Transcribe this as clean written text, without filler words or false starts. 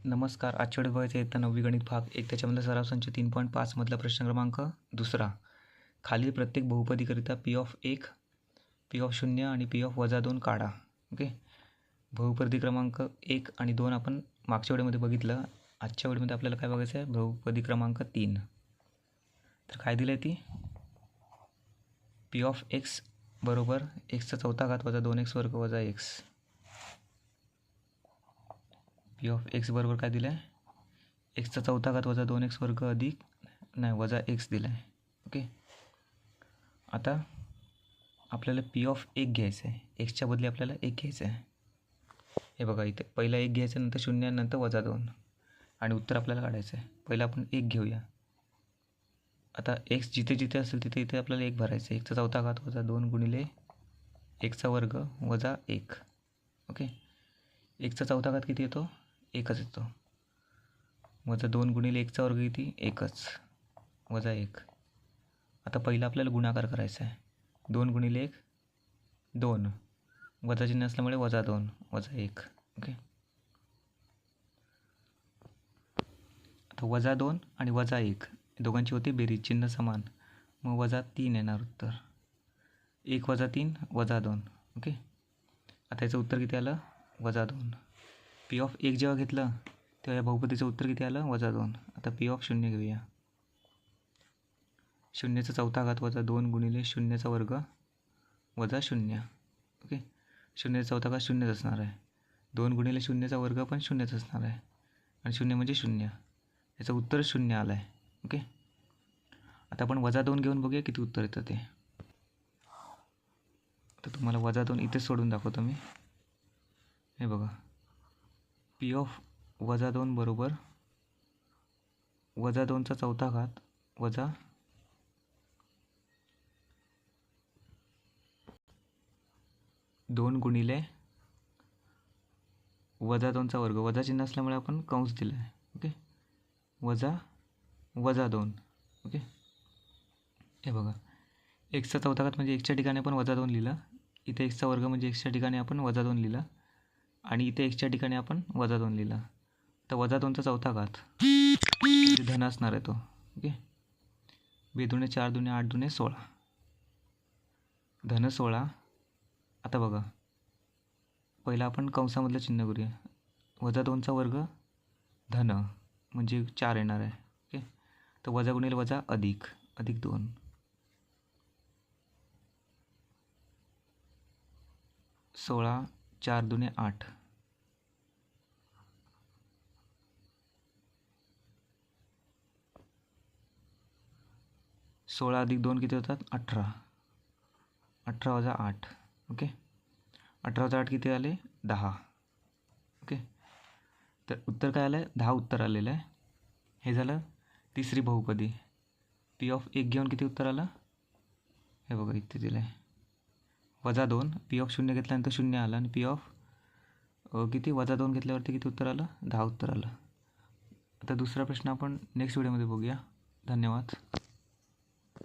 नमस्कार. आजच्या विभागाचा इयत्ता 9वी गणित भाग 1 त्याच्यामधला सराव संच 3.5 मधला प्रश्न क्रमांक 2. खालील प्रत्येक बहुपदीकरिता P(1), P(0) आणि P(-2) काढा. ओके. बहुपदी क्रमांक 1 आणि 2 आपण मागच्या व्हिडिओमध्ये बघितलं. आजच्या व्हिडिओमध्ये आपल्याला काय बघायचं आहे? बहुपदी क्रमांक 3. तर काय दिलं आहे ती? P(x) बरोबर x⁴ वजा 2x² वजा x. P(x) बरोबर काय दिलं आहे? x⁴ वजा 2x² अधिक वजा x दिला आहे. ओके. आता आपल्याला P(1) घ्यायचं आहे. एक्सच्या बदली आपल्याला 1 घ्यायचं आहे. हे बघा, इथे पहिला 1 घ्यायचं, नंतर 0, नंतर वजा 2 आणि उत्तर आपल्याला काढायचं आहे. पहिला आपण 1 घेऊया. आता x जिथे जिथे असेल तिथे इथे आपल्याला 1 भरायचं आहे. x⁴ वजा 2 गुणिले x² वजा 1. ओके. x⁴ किती येतो? 1च येतो. वजा 2 गुणिले x² किती? 1च वजा 1. आता पहिला आपल्याला गुणाकार करायचा आहे. 2 गुणिले 1 2, वजा चिन्ह असल्यामुळे वजा 2 वजा 1. ओके. आता वजा 2 आणि वजा 1 दोघांची होती बेरीज, चिन्ह समान, मग वजा 3 येणार उत्तर. 1 वजा 3 वजा 2. ओके. आता याचं उत्तर किती आलं? वजा 2. P(1) जेव्हा घेतलं तेव्हा या बहुपदीचं उत्तर किती आलं? वजा 2. आता P(0) घेऊया. 0⁴ वजा 2 गुणिले 0² वजा 0. ओके. 0⁴ 0च असणार आहे. 2 गुणिले 0² पण 0च असणार आहे. आणि 0 म्हणजे 0. याचं उत्तर 0 आलं आहे. ओके. आता आपण वजा 2 घेऊन बघूया किती उत्तर येतं ते. तर तुम्हाला वजा 2 इथेच सोडून दाखवतो मी. हे बघा, P(-2) बरोबर वजा 2⁴ वजा 2 गुणिले वजा 2² वजा चिन्ह असल्यामुळे आपण कंस दिला आहे. ओके. वजा 2. ओके. हे बघा, x⁴ म्हणजे xच्या ठिकाणी आपण वजा 2 लिहिलं. इथे x² म्हणजे xच्या ठिकाणी आपण वजा 2 लिहिलं. आणि इथे xच्या ठिकाणी आपण वजा 2 लिहिलं. तर वजा 2⁴ म्हणजे धन असणार आहे तो. ओके. 2 दुणे 4 दुणे 8 दुणे 16. धन 16. आता बघा, पहिला आपण कंसामधलं चिन्ह करूया. वजा 2² धन म्हणजे 4 येणार आहे. ओके. तर वजा गुणिले वजा अधिक 2. 16 4 दुणे 8. 16 अधिक 2 किती होतात? 18. 18 वजा 8. ओके. 18 वजा 8 किती आले? 10. ओके. तर उत्तर काय आलं आहे? 10 उत्तर आलेलं आहे. हे झालं तिसरी बहुपदी. P(1) घेऊन किती उत्तर आलं? हे बघा, इथे दिलं आहे वजा 2. P(0) घेतल्यानंतर 0 आलं आणि किती वजा 2 घेतल्यावरती किती उत्तर आलं? 10 उत्तर आलं. आता दुसरा प्रश्न आपण नेक्स्ट व्हिडिओमध्ये बघूया. धन्यवाद.